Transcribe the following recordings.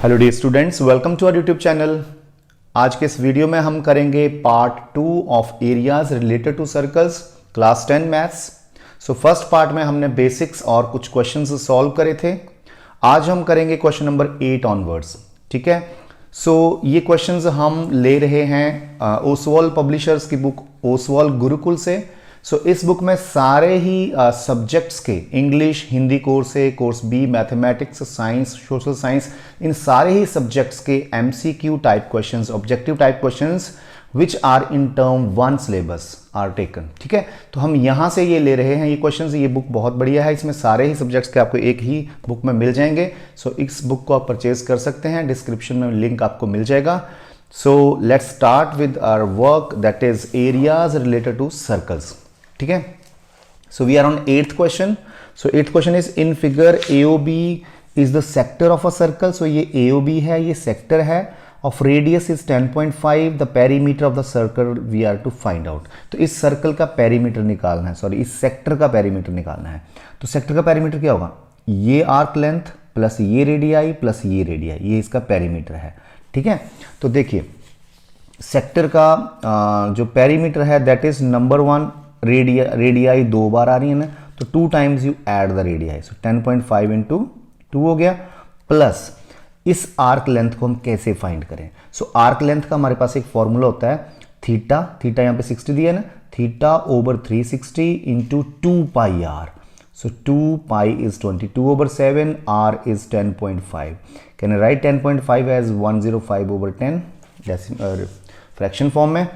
Hello dear students, welcome to our YouTube channel. आज के इस वीडियो में हम करेंगे part 2 of areas related to circles class 10 maths. So first part में हमने बेसिक्स और कुछ क्वेश्चंस सॉल्व करे थे। आज हम करेंगे क्वेश्चन नंबर 8 ऑनवर्ड्स। ठीक है, सो ये क्वेश्चंस हम ले रहे हैं ओसवाल पब्लिशर्स की बुक ओसवाल गुरुकुल से। सो इस बुक में सारे ही सब्जेक्ट्स के इंग्लिश, हिंदी कोर्स है, course B, mathematics, science, social science, इन सारे ही सब्जेक्ट्स के MCQ type questions, objective type questions which are in term 1 syllabus are taken. ठीक है, तो हम यहाँ से ये ले रहे हैं ये क्वेश्चंस। ये बुक बहुत बढ़िया है, इसमें सारे ही सब्जेक्ट्स के आपको एक ही बुक में मिल जाएंगे। सो इस बुक को आप परचेज कर सकते हैं, डिस्क्रिप्शन में लिंक आपको मिल जाएगा। So let's start with our work that is areas related to circles. ठीक है, so we are on 8th question. So 8th question is in figure AOB is the sector of a circle. So ये AOB है, ये sector है, of radius is 10.5, the perimeter of the circle we are to find out. तो इस circle का perimeter निकालना है, sorry इस सेक्टर का पेरीमीटर निकालना है। तो सेक्टर का पेरीमीटर क्या होगा? ये आर्क लेंथ प्लस ये रेडियाई प्लस ये रेडियाई, ये इसका पेरीमीटर है। ठीक है, तो देखिए सेक्टर का जो पेरीमीटर है दैट इज नंबर 1 रेडियाई 2 बार आ रही है ना, तो 2 times you add the radii. So 10.5 into 2 हो गया, प्लस इस आर्क लेंथ को हम कैसे फाइंड करें? सो आर्क लेंथ का हमारे पास एक फॉर्मूला होता है थीटा, थीटा यहाँ पे 60 दिया है ना, theta over 360 into 2 pi r. So 2 pi is 22/7, r is 10.5। Can I write 10.5 as 105/10 fraction form में?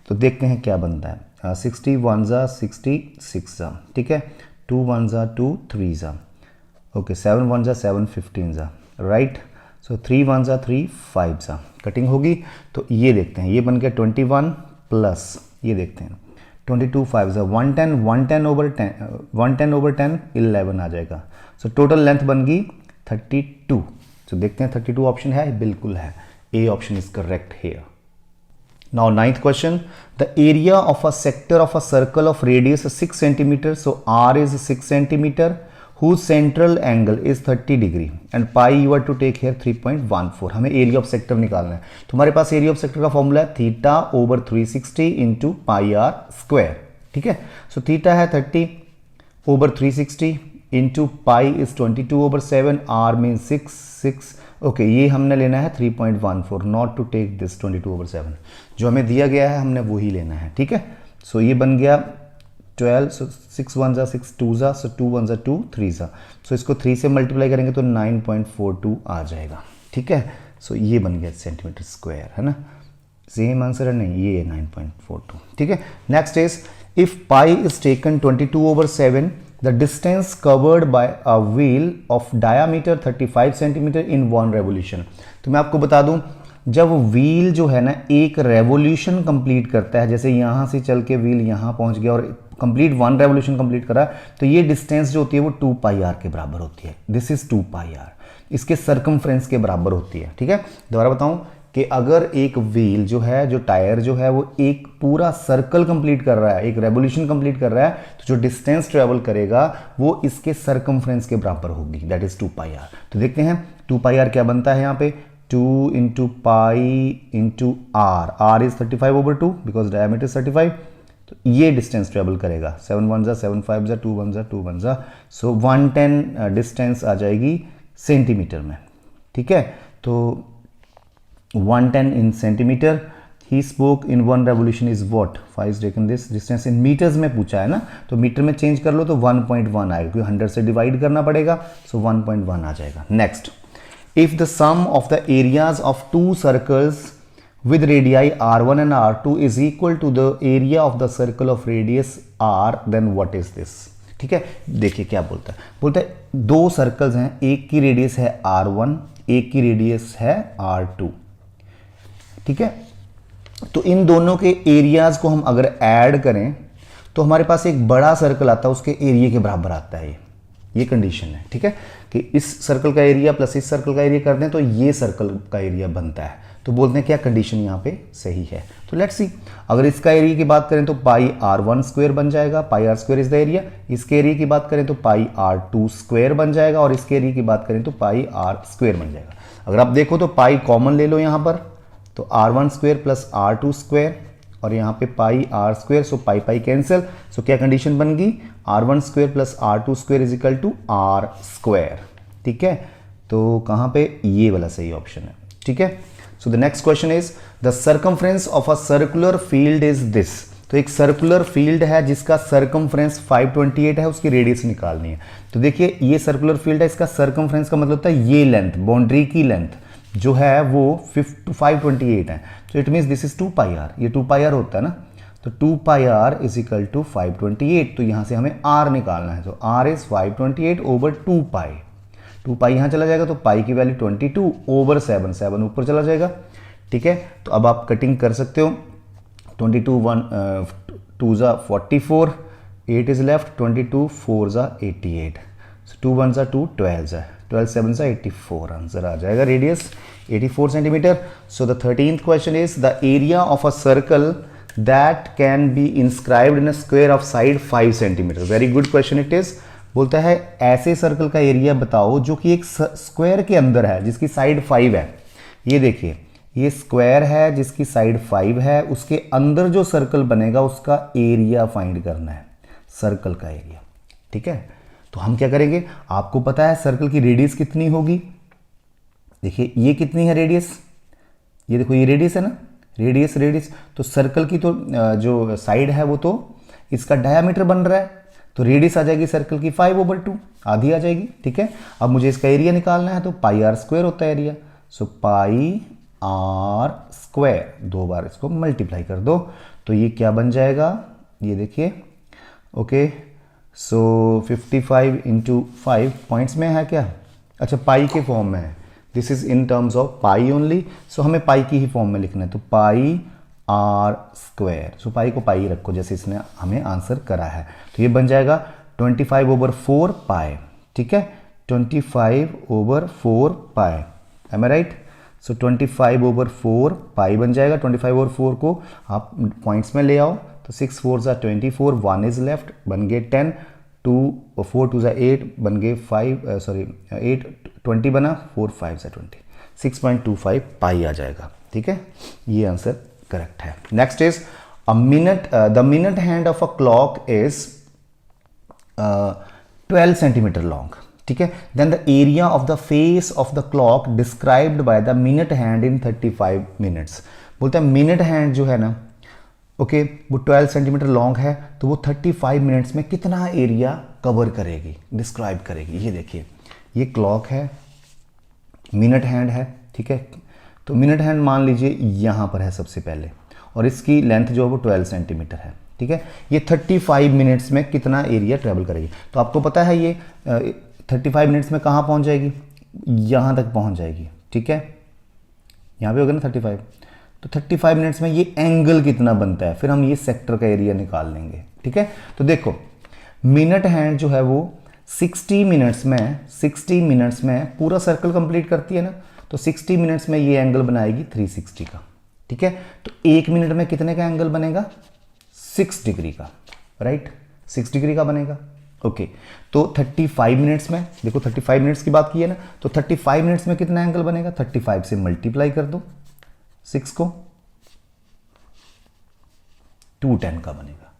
तो देखते हैं क्या बनता है। 60 1 जा 66 जा, ठीक है, 2 1 जा 2 3 जा, ओके, 7 1 जा 7 15 जा, राइट। सो 3 1 जा 3 5 जा, कटिंग होगी। तो ये देखते हैं, ये बन गया 21 प्लस ये देखते हैं 22 5 जा 110, 110/10 11 आ जाएगा। सो टोटल लेंथ बन गई 32। सो देखते हैं 32 ऑप्शन है, बिल्कुल है, A option is correct here. Now 9th question, the area of a sector of a circle of radius 6 cm, so R is 6 cm, whose central angle is 30 degree and pi you are to take here 3.14। हमें area of sector निकालना है। तो हमारे पास area of sector का formula है theta over 360 into pi r square. ठीक है, सो थीटा है 30 over 360 into pi is 22/7, r mean 6। Okay, ये हमने लेना है 3.14, नॉट टू टेक दिस 22/7। जो हमें दिया गया है हमने वही लेना है। ठीक है, सो ये बन गया 12, सो 6 1 जा 6 2 जा, सो 2 1 जा 2 3 जा, सो इसको 3 से मल्टीप्लाई करेंगे तो 9.42 आ जाएगा। ठीक है, सो ये बन गया सेंटीमीटर स्क्वायर, है ना। सेम आंसर है नहीं, ये 9.42। ठीक है, next is if pi is taken 22/7, the distance covered by a wheel of diameter 35 cm in 1 revolution। तो मैं आपको बता दूं, जब व्हील जो है ना एक रेवोल्यूशन कंप्लीट करता है, जैसे यहां से चल के व्हील यहां पहुंच गया और कंप्लीट 1 रेवोल्यूशन कंप्लीट करा, तो ये डिस्टेंस जो होती है वो 2 पाई आर के बराबर होती है। दिस इज 2 पाई आर, इसके सर्कमफ्रेंस के बराबर होती है। ठीक है, दोबारा बताऊं कि अगर एक व्हील जो है, जो टायर जो है, वो एक पूरा सर्कल कंप्लीट कर रहा है, एक रेवोल्यूशन कंप्लीट कर रहा है, तो जो डिस्टेंस ट्रेवल करेगा वो इसके सर्कमफ्रेंस के बराबर होगी, दैट इज 2 पाई आर। तो देखते हैं 2 पाई आर क्या बनता है यहाँ पे, 2 into pi into r, r is 35/2 because diameter 35। तो ये डिस्टेंस ट्रेवल करेगा 7 1 जा 7 5 जा 2 1 जा 2 1 जा, सो 110 डिस्टेंस आ जाएगी सेंटीमीटर में। ठीक है, तो 110 in centimeter, he spoke in 1 revolution is what? 5 is taken this distance in meters में पूछा है ना, तो मीटर में चेंज कर लो तो 1.1 आएगा, क्योंकि 100 से डिवाइड करना पड़ेगा, सो 1.1 आ जाएगा। Next, if the sum of the areas of 2 circles with radii r1 and r2 is equal to the area of the circle of radius r, then what is this? ठीक है, देखिए क्या बोलता है, बोलता है 2 सर्कल्स हैं, एक की रेडियस है r1, एक की रेडियस है r2। ठीक है, तो इन दोनों के एरियाज को हम अगर ऐड करें तो हमारे पास एक बड़ा सर्कल आता है, उसके एरिया के बराबर आता है। ये कंडीशन है। ठीक है, कि इस सर्कल का एरिया प्लस इस सर्कल का एरिया कर दें तो ये सर्कल का एरिया बनता है। तो बोलते हैं क्या कंडीशन यहाँ पे सही है। तो लेट्स सी, अगर इसका एरिया की बात करें तो पाई r1 स्क्वायर बन जाएगा, पाई r square is the area. इसके एरिया की बात करें तो पाई r2 स्क्वायर बन जाएगा, और इसके एरिया की बात करें तो पाई r स्क्वायर बन जाएगा। अगर आप देखो तो पाई कॉमन ले लो यहाँ पर, तो r1 square plus r2 square और यहाँ पे pi r square, so pi pi cancel. So क्या कंडीशन बन गई, r1 square plus r2 square is equal to r square. ठीक है, तो कहाँ पे, ये वाला सही ऑप्शन है। ठीक है, so the next question is the circumference of a circular field is this. तो एक सर्कुलर फील्ड है जिसका सर्कमफ्रेंस 528 है, उसकी रेडियस निकालनी है। तो देखिए ये सर्कुलर फील्ड है, इसका सर्कमफ्रेंस का मतलब होता है ये लेंथ, बाउंड्री की लेंथ जो है वो 528 है। तो it means this is 2 pi r, ये 2 पाई आर होता है ना, तो 2 pi r is equal to 528। तो यहाँ से हमें आर निकालना है, तो r is 528 over 2 pi. 2 pi यहाँ चला जाएगा तो पाई की वैल्यू 22 ओवर 7, 7 ऊपर चला जाएगा। ठीक है, तो अब आप कटिंग कर सकते हो, 22 2 ज़ा 44, 8 इज लेफ्ट, 22 4 ज़ा 88, 2 1 ज़ा 2, 12 ज़ा 12 7 ज़ा 84, आंसर आ जाएगा radius 84 centimetre. So the 13th question is the area of a circle that can be inscribed in a square of side 5 centimetre. Very good question it is. बोलता है ऐसे सर्कल का area बताओ जो कि एक स्क्वायर के अंदर है जिसकी साइड 5 है। ये देखिए ये स्क्वायर है जिसकी साइड 5 है, उसके अंदर जो सर्कल बनेगा उसका एरिया फाइंड करना है, सर्कल का एरिया। ठीक है, तो हम क्या करेंगे, आपको पता है सर्कल की रेडियस कितनी होगी। देखिए ये कितनी है रेडियस, ये देखो ये रेडियस है ना, रेडियस रेडियस, तो सर्कल की तो जो साइड है वो तो इसका डायामीटर बन रहा है, तो रेडियस आ जाएगी सर्कल की 5/2, आधी आ जाएगी। ठीक है, अब मुझे इसका एरिया निकालना है, तो पाई आर स्क्वायर होता है area, so pi r square, 2 बार इसको मल्टीप्लाई कर दो, तो ये क्या बन जाएगा, ये देखिए। ओके, सो 55 इंटू 5 पॉइंट्स में है क्या, अच्छा पाई के फॉर्म में है, this is in terms of pi only, so हमें पाई की ही फॉर्म में लिखना है, तो पाई आर स्क्वायर, सो पाई को पाई रखो जैसे इसने हमें आंसर करा है, तो ये बन जाएगा 25/4 पाई। ठीक है, 25/4 पाई, एम आई राइट। सो 25/4 पाई बन जाएगा। 25/4 को आप पॉइंट्स में ले आओ, तो 6 4 ज़ा 24, 1 इज लेफ्ट, बन गए 10, 2 4 2 ज़ा 8, बन गए 5 सॉरी 8 20 बना, 4 5 ज़ा 20, 6.25 पाई आ जाएगा। ठीक है, ये आंसर करेक्ट है। Next is a minute, the minute hand of a clock is 12 centimetre long. ठीक है, then the area of the face of the clock described by the minute hand in 35 minutes. बोलता है minute hand जो है ना, okay, वो 12 centimetre long है, तो वो 35 मिनट्स में कितना एरिया कवर करेगी, डिस्क्राइब करेगी। ये देखिए ये क्लॉक है, मिनट हैंड है। ठीक है, तो मिनट हैंड मान लीजिए यहाँ पर है सबसे पहले, और इसकी लेंथ जो है वो 12 सेंटीमीटर है। ठीक है, ये 35 मिनट्स में कितना एरिया ट्रेवल करेगी, तो आपको पता है ये 35 मिनट्स में कहाँ पहुँच जाएगी, यहाँ तक पहुँच जाएगी। ठीक है, यहाँ पे हो गया ना 35, तो 35 मिनट्स में ये एंगल कितना बनता है, फिर हम ये सेक्टर का एरिया निकाल लेंगे। ठीक है, तो देखो मिनट हैंड जो है वो 60 मिनट्स में पूरा सर्कल कंप्लीट करती है ना, तो 60 मिनट्स में ये एंगल बनाएगी 360 का। ठीक है, तो 1 मिनट में कितने का एंगल बनेगा, 6 डिग्री का, राइट, 6 डिग्री का बनेगा। ओके, तो 35 मिनट्स में देखो, 35 मिनट्स की बात की है ना, तो 35 मिनट्स में कितना एंगल बनेगा, 35 से मल्टीप्लाई कर दो 6 को, 210 का बनेगा।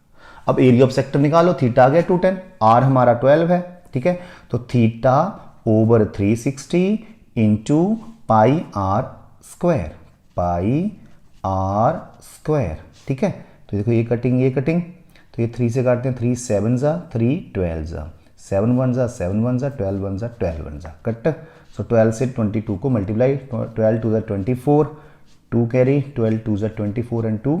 अब एरिया ऑफ सेक्टर निकालो, थीटा आ गया 210, आर हमारा 12 है। ठीक है, तो theta over 360 into pi r square, pi r square. ठीक है, तो देखो ये कटिंग, ये कटिंग, तो ये 3 से काटते हैं, 3 7 ज़ा 3 12 ज़ा, 7 1 ज़ा 7 1 ज़ा, 12 1 ज़ा 12 1 ज़ा, कट। सो 12 से 22 को मल्टीप्लाई, 12 2 ज़ा 24, 2 कैरी, 12 2 ज़ा 24 एंड 2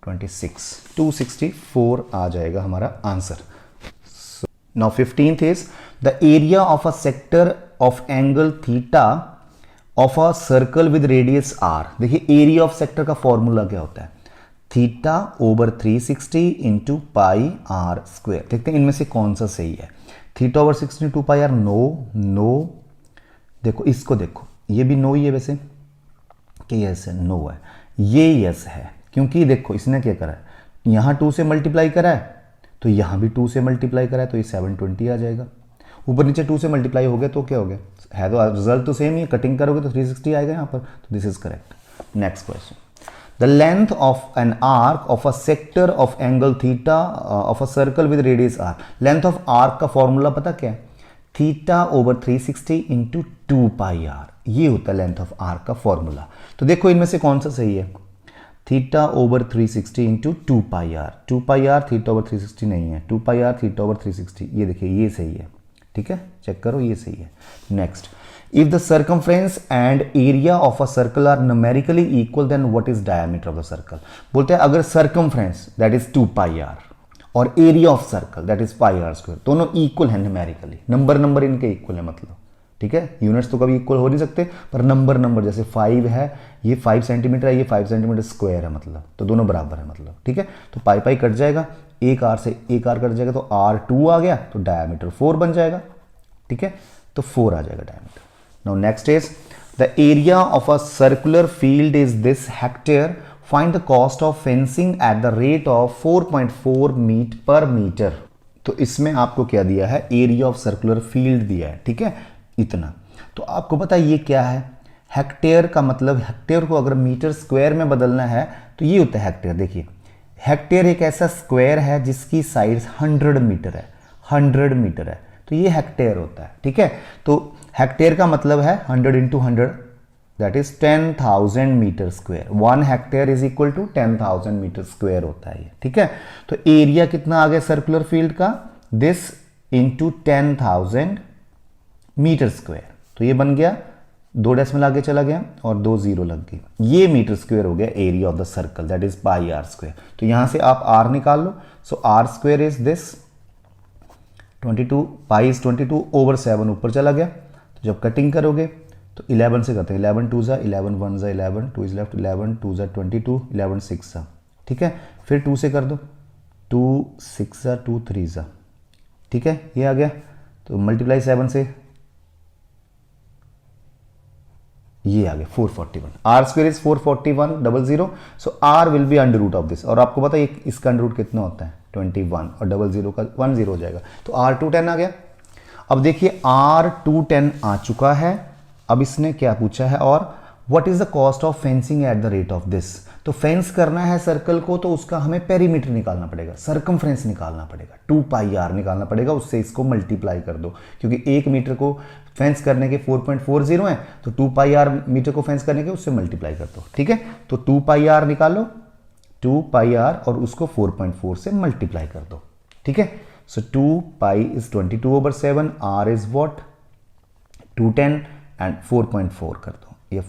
26, 264 आ जाएगा हमारा answer. Now 15th is the area of a sector of angle theta of a circle with radius r. देखिए एरिया ऑफ सेक्टर का फॉर्मूला क्या होता है, theta over 360 into pi r square. देखते हैं इनमें से कौन सा सही है, theta over 60 two pi r, no, देखो इसको देखो, ये भी नो ही है वैसे, कि यस है, नो है, ये यस है, क्योंकि देखो इसने क्या करा है, यहाँ 2 से मल्टीप्लाई करा है, तो यहाँ भी 2 से मल्टीप्लाई करा है, तो ये 720 आ जाएगा, ऊपर नीचे 2 से मल्टीप्लाई हो गया तो क्या हो गया, है तो रिजल्ट तो सेम ही है, कटिंग करोगे तो 360 आएगा यहाँ पर, तो this is correct. Next question, the length of an arc of a sector of angle theta of a circle with radius r. Length of arc का फॉर्मूला पता क्या है, theta over 360 into 2 pi r, ये होता है length of arc का formula. तो देखो इनमें से कौन सा सही है, theta over 360 into 2 pi r, 2 pi r theta over 360 नहीं है, 2 पाई आर थीटा ओवर 360, ये देखिए ये सही है, ठीक है, चेक करो ये सही है। Next, if the circumference and area of a circle are numerically equal then what is diameter of the circle. बोलते हैं अगर circumference that is 2 pi r और area of circle that is pi r square, दोनों equal है numerically, number इनके equal है मतलब, ठीक है, यूनिट्स तो कभी इक्वल हो नहीं सकते पर नंबर जैसे 5 है, ये 5 सेंटीमीटर है, ये 5 सेंटीमीटर स्क्वायर है मतलब, तो दोनों बराबर है मतलब, ठीक है। तो पाई कट जाएगा, एक आर से एक आर कट जाएगा तो R2 आ गया, तो डायमीटर 4 बन जाएगा, ठीक है, तो 4 आ जाएगा diameter. Now next is the area of a circular field is this hectare, find the cost of fencing at the rate of 4.4 metre per metre. तो इसमें आपको क्या दिया है, एरिया ऑफ सर्कुलर फील्ड दिया है, ठीक है, इतना। तो आपको पता है ये क्या है, हेक्टेयर का मतलब, हेक्टेयर को अगर मीटर स्क्वायर में बदलना है तो ये होता है हेक्टेयर। देखिए हेक्टेयर एक ऐसा स्क्वायर है जिसकी साइज 100 मीटर है, 100 मीटर है, तो ये हेक्टेयर होता है, ठीक है। तो हेक्टेयर का मतलब है 100 into 100 that is 10,000 metre square, 1 hectare is equal to 10,000 metre square होता है ये, ठीक है। तो एरिया कितना आ गया सर्कुलर फील्ड का, दिस इंटू 10,000 मीटर स्क्वायर, तो ये बन गया, 2 डेसिमल आगे चला गया और 2 जीरो लग गई, ये मीटर स्क्वायर हो गया area of the circle that is pi r square. तो यहां से आप आर निकाल लो, so r square is this 22, pi is 22 over 7 ऊपर चला गया। तो जब कटिंग करोगे तो 11 से करते हैं, 11 2 जा 11, 1 जा 11, 2 इज लेफ्ट, 11 2 जा 22, 11 6 जा, ठीक है। फिर 2 से कर दो, 2 6 जा 2 3 जा, ठीक है, ये आ गया। तो मल्टीप्लाई 7 से ये आ गया 441, r square is 44100, so r will be under root of this, और आपको पता है इसका अंडर रूट कितना होता है 21, और 00 का 10 हो जाएगा, तो R210 आ गया। अब देखिए R210 आ चुका है, अब इसने क्या पूछा है, और what is the cost of fencing at the rate of this. तो फेंस करना है सर्कल को तो उसका हमें पेरीमीटर निकालना पड़ेगा, सर्कमफ्रेंस निकालना पड़ेगा, 2 पाई आर निकालना पड़ेगा, उससे इसको मल्टीप्लाई कर दो, क्योंकि 1 मीटर को फेंस करने के 4.40 है, तो 2 पाई आर मीटर को फेंस करने के उससे मल्टीप्लाई कर दो, ठीक है। तो 2 पाई आर निकालो, 2 पाई आर और उसको 4.4 से मल्टीप्लाई कर दो, ठीक है। So 2 pi is 22 over 7, r is what 210 and 4.4 कर दो, ये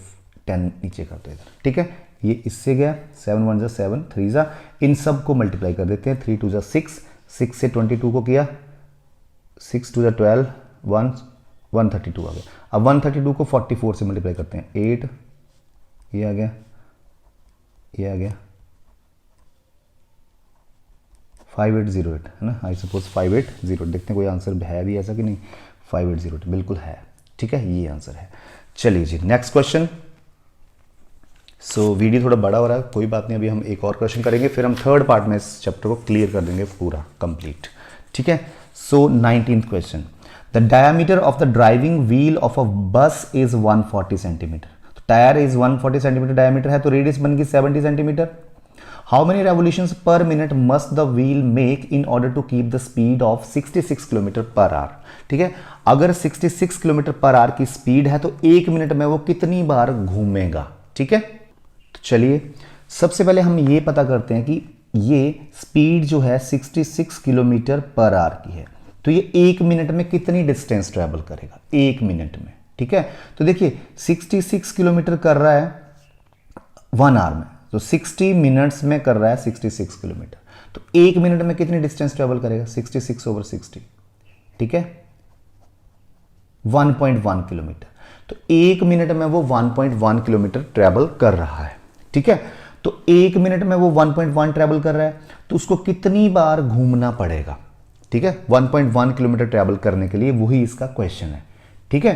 10 नीचे कर दो इधर, ठीक है। ये इससे गया 7 1 जा 7, 3 जा, इन सब को मल्टीप्लाई कर देते हैं, 3 2 जा 6, 6 से 22 को किया, 6 2 जा 12, 132 आ गया। अब 132 को 44 से मल्टीप्लाई करते हैं, 8, ये आ गया, ये आ गया 5808 है ना, आई सपोज 5808, देखते हैं कोई आंसर है भी ऐसा कि नहीं, 5808 बिल्कुल है, ठीक है, ये आंसर है। चलिए जी नेक्स्ट क्वेश्चन। सो वीडियो थोड़ा बड़ा हो रहा है, कोई बात नहीं, अभी हम एक और क्वेश्चन करेंगे, फिर हम थर्ड पार्ट में इस चैप्टर को क्लियर कर देंगे पूरा कंप्लीट, ठीक है। So 19th question, the diameter of the driving wheel of a bus is 140 centimetre. तो टायर इज 140 सेंटीमीटर डायमीटर है, तो रेडियस बन गई 70 centimetre. How many revolutions per minute must the wheel make in order to keep the speed of 66 kilometre per hour. ठीक है, अगर 66 kilometre per our की speed है तो 1 मिनट में वो कितनी बार घूमेगा। ठीक है, तो चलिए सबसे पहले हम ये पता करते हैं कि ये स्पीड जो है 66 किलोमीटर पर आवर की है, तो ये 1 मिनट में कितनी डिस्टेंस ट्रेवल करेगा 1 मिनट में। ठीक है, तो देखिए 66 किलोमीटर कर रहा है 1 आवर में, तो 60 मिनट्स में कर रहा है 66 किलोमीटर, तो 1 मिनट में कितनी डिस्टेंस ट्रेवल करेगा 66 ओवर 60। ठीक है, 1.1 किलोमीटर, तो 1 मिनट में वो 1.1 किलोमीटर ट्रेवल कर रहा है। ठीक है, तो 1 मिनट में वो 1.1 ट्रेवल कर रहा है, तो उसको कितनी बार घूमना पड़ेगा। ठीक है, 1.1 किलोमीटर ट्रेवल करने के लिए वही इसका क्वेश्चन है। ठीक है,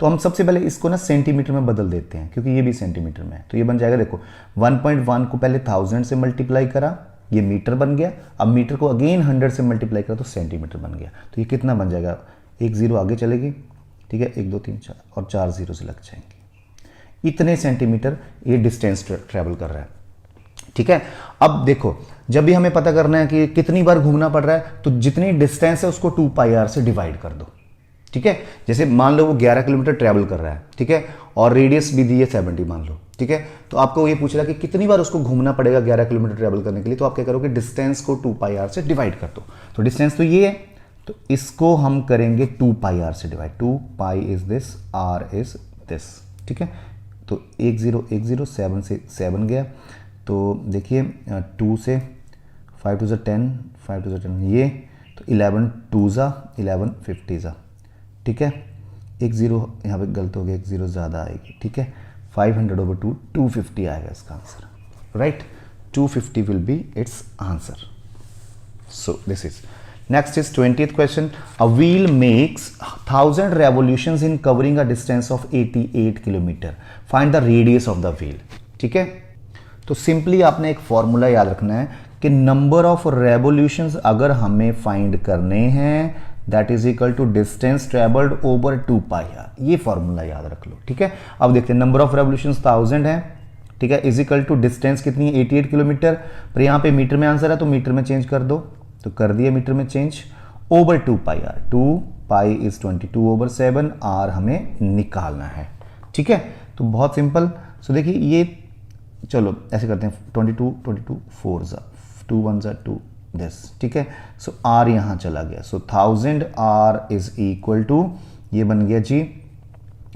तो हम सबसे पहले इसको ना सेंटीमीटर में बदल देते हैं, क्योंकि ये भी सेंटीमीटर में है, तो ये बन जाएगा, देखो 1.1 को पहले 1000 से मल्टीप्लाई करा, ये मीटर बन गया, अब मीटर को अगेन 100 से मल्टीप्लाई करा तो सेंटीमीटर बन गया, तो ये कितना बन जाएगा एक जीरो आगे चलेगी, ठीक है, 1 2 3 4 और 4 जीरो से लग जाएंगे। इतने सेंटीमीटर ये डिस्टेंस ट्रेवल कर रहा है, ठीक है। अब देखो, जब भी हमें पता करना है कि कितनी बार घूमना पड़ रहा है, तो जितनी डिस्टेंस है उसको 2πr से डिवाइड कर दो, ठीक है। जैसे मान लो वो 11 किलोमीटर ट्रैवल कर रहा है, ठीक है, और रेडियस भी दी है 70 मान लो, ठीक है। तो आपको ये पूछ रहा है कि कितनी बार उसको घूमना पड़ेगा 11 किलोमीटर ट्रैवल करने के लिए, तो आप क्या करोगे, डिस्टेंस को 2πr से डिवाइड कर दो। तो डिस्टेंस तो ये है, तो इसको हम करेंगे 2πr से divide. 2π is this, r is this, ठीक है। तो 1 0 1 0, 7 से 7 गया, तो देखिए 2 से 5 2 10, 5 2 10 ये, तो 11 2 11 50, ठीक है। 1 0 यहाँ पे गलत हो गया, 1 0 ज़्यादा आएगी, ठीक है। 500/2 250 आएगा इसका answer, right. 250 will be it's answer. So this is next is 20th question. A wheel makes 1000 revolutions in covering a distance of 88 kilometre, find the radius of the wheel, ठीक है। तो सिंपली आपने एक फॉर्मूला याद रखना है कि number of revolutions अगर हमें फाइंड करने हैं, that is equal to distance travelled over 2πr। ये फॉर्मूला याद रख लो, ठीक है। अब देखते हैं, नंबर ऑफ रेवोल्यूशंस 1000 है, ठीक है, इज इक्वल टू डिस्टेंस कितनी है 88 किलोमीटर, पर यहाँ पे मीटर में आंसर है तो मीटर में चेंज कर दो, तो कर दिया मीटर में change, over 2πr। 2π is 22/7, r हमें निकालना है, ठीक है। तो बहुत सिंपल। सो देखिए ये, चलो ऐसे करते हैं, 22 4 2 1 2 दिस, ठीक है। सो r यहाँ चला गया, सो 1000 r इज इक्वल टू, ये बन गया जी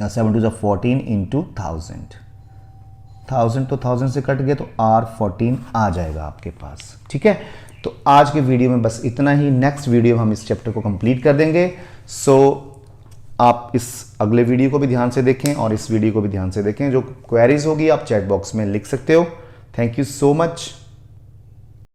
7 2 14 इंटू 1000 तो 1000 से कट गया, तो r 14 आ जाएगा आपके पास, ठीक है। तो आज के वीडियो में बस इतना ही। नेक्स्ट वीडियो में हम इस चैप्टर को कंप्लीट कर देंगे। सो आप इस अगले वीडियो को भी ध्यान से देखें और इस वीडियो को भी ध्यान से देखें। जो क्वेरीज होगी आप चैट बॉक्स में लिख सकते हो। Thank you so much.